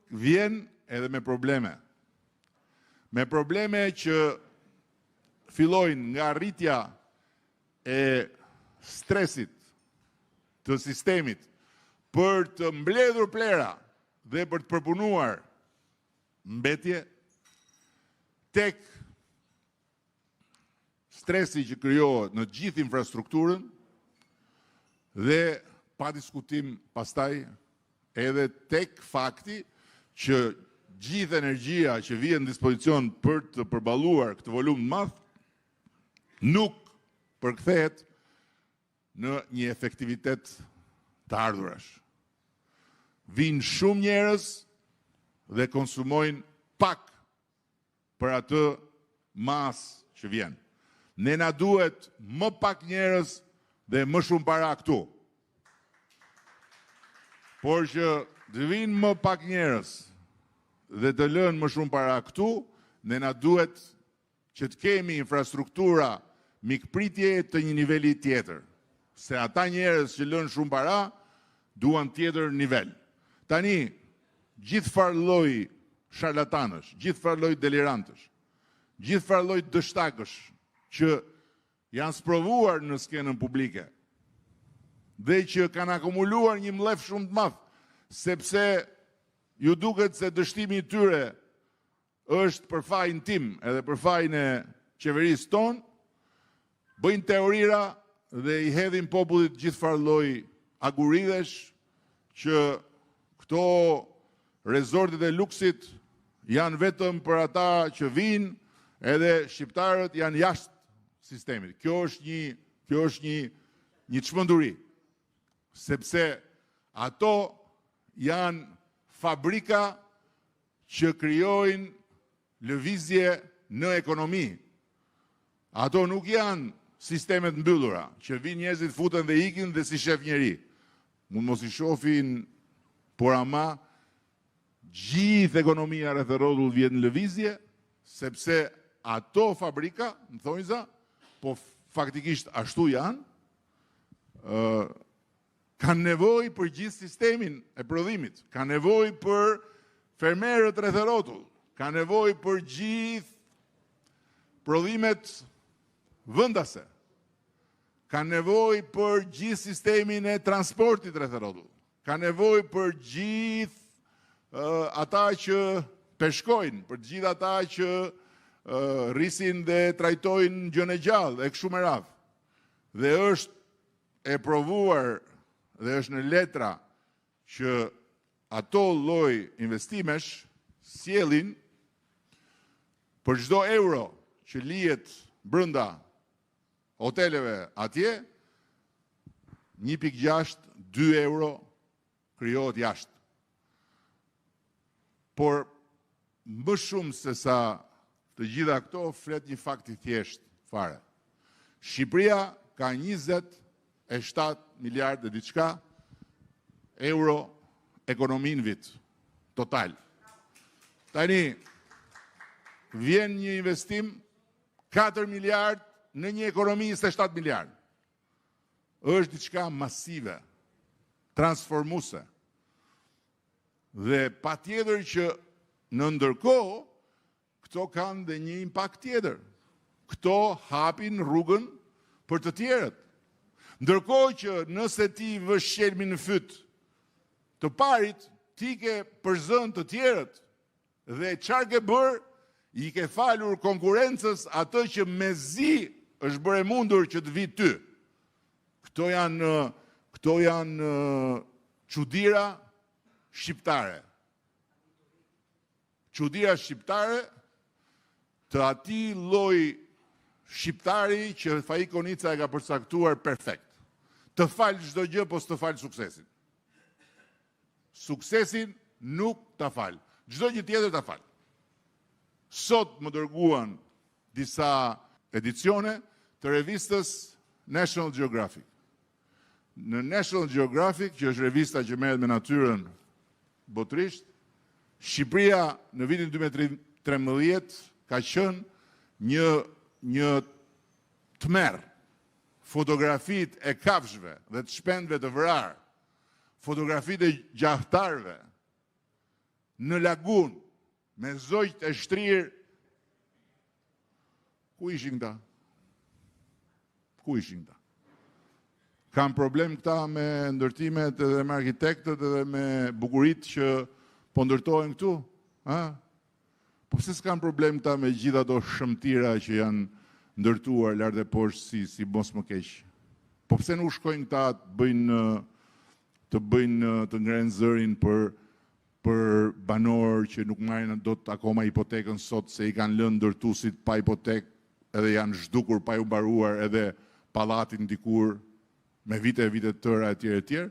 vjen edhe me probleme. Me probleme që fillojnë nga rritja e stresit të sistemit për të mbledhur plera dhe për të përpunuar mbetje, tek stresi që krijohet në gjithë infrastrukturën dhe pa diskutim pastaj edhe tek fakti që gjithë energjia që vjen në dispozicion për të përballuar këtë volum të madh nuk përkthehet në një efektivitet të ardhurash. Vinë shumë njerëz dhe konsumojnë pak për atë masë që vjen. Ne na duhet më pak njerëz dhe më shumë para këtu. Por që të vinë më pak njerëz dhe të lënë më shumë para këtu, ne na duhet që të kemi infrastruktura mikpritje të një niveli tjetër. Se ata njerëz që lënë shumë para, duan tjetër nivel. Tani, gjithë farë lloj sharlatanësh, gjithë farë lloj delirantësh, gjithë farë lloj dështakësh që janë sprovuar në skenën publike dhe që kanë akumuluar një mlef shumë të madh, sepse ju duket se dështimi i tyre është për fajin tim edhe për fajin e qeverisë tonë, bëjnë teorira dhe i hedhin popullit gjithë farë lloj aguridesh që këto rezortet e luksit janë vetëm për ata që vinë, edhe shqiptarët janë jashtë sistemit. Kjo është një çmenduri, sepse ato janë fabrika që krijojnë lëvizje në ekonomi. Ato nuk janë sistemet mbyllura, që vinë njerëzit futen dhe ikin dhe si shef njeri. Mund mos i shohin, por ama gjithë ekonomia rreth rrotull vjen në lëvizje, sepse ato fabrika, në thonjza, po faktikisht ashtu janë, kanë nevojë për gjithë sistemin e prodhimit, kanë nevojë për fermerët rreth rrotull, kanë nevojë për gjithë prodhimet vendase, kanë nevojë për gjithë sistemin e transportit rreth rrotull, kanë nevojë për gjithë ata që peshkojnë, për gjithë ata që rrisin dhe trajtojnë gjën e gjallë e kështu me radhë. Dhe është e provuar dhe është në letra që ato lloj investimesh sjellin për çdo euro që lihet brenda hoteleve atje, 1.6-2 euro krijohet jashtë. Por më shumë se sa të gjitha këto flet një fakt i thjeshtë fare. Shqipëria ka 27 miliardë dhe diçka euro ekonomi në vit total. Tani vjen një investim 4 miliardë në një ekonomi 27 miliardë. Është diçka masive, transformuese. Dhe patjetër që në ndërkohë këto kanë dhe një impakt tjetër. Këto hapin rrugën për të tjerët. Ndërkohë që nëse ti vë shelmin në fyt të parit, ti ke përzën të tjerët dhe çfarë ke bërë, i ke falur konkurrencës atë që mezi është bërë mundur që të vi ty. Këto janë çuditëra shqiptare. Çuditëra shqiptare të atij lloj shqiptari që Faik Konica e ka përcaktuar perfekt. Të falë çdo gjë, po s'të falë suksesin. Suksesin nuk ta falë. Çdo gjë tjetër ta falë. Sot më dërguan disa edicione të revistës National Geographic. Në National Geographic, që është revista që merret me natyrën botërisht, Shqipëria në vitin 2013 ka qenë një tmerr. Fotografit e kafshëve dhe të shpendëve të vrarë, fotografit e gjahtarëve, në lagun, me zojt e shtrirë, ku ishin këta? Ku ishin këta? Kam problem këta me ndërtimet edhe me arkitektët edhe me bukurit që po ndërtojnë këtu? Po pse s'kam problem këta me gjitha ato shëmtira që janë ndërtuar lart e poshtë si mos më keq? Po pse nuk shkojnë këta të ngrenë zërin për banor që nuk marrin dot akoma hipotekën sot se i kanë lënë ndërtuesit pa hipotekë edhe janë zhdukur pa u mbaruar edhe pallatin dikur me vite të tëra etj.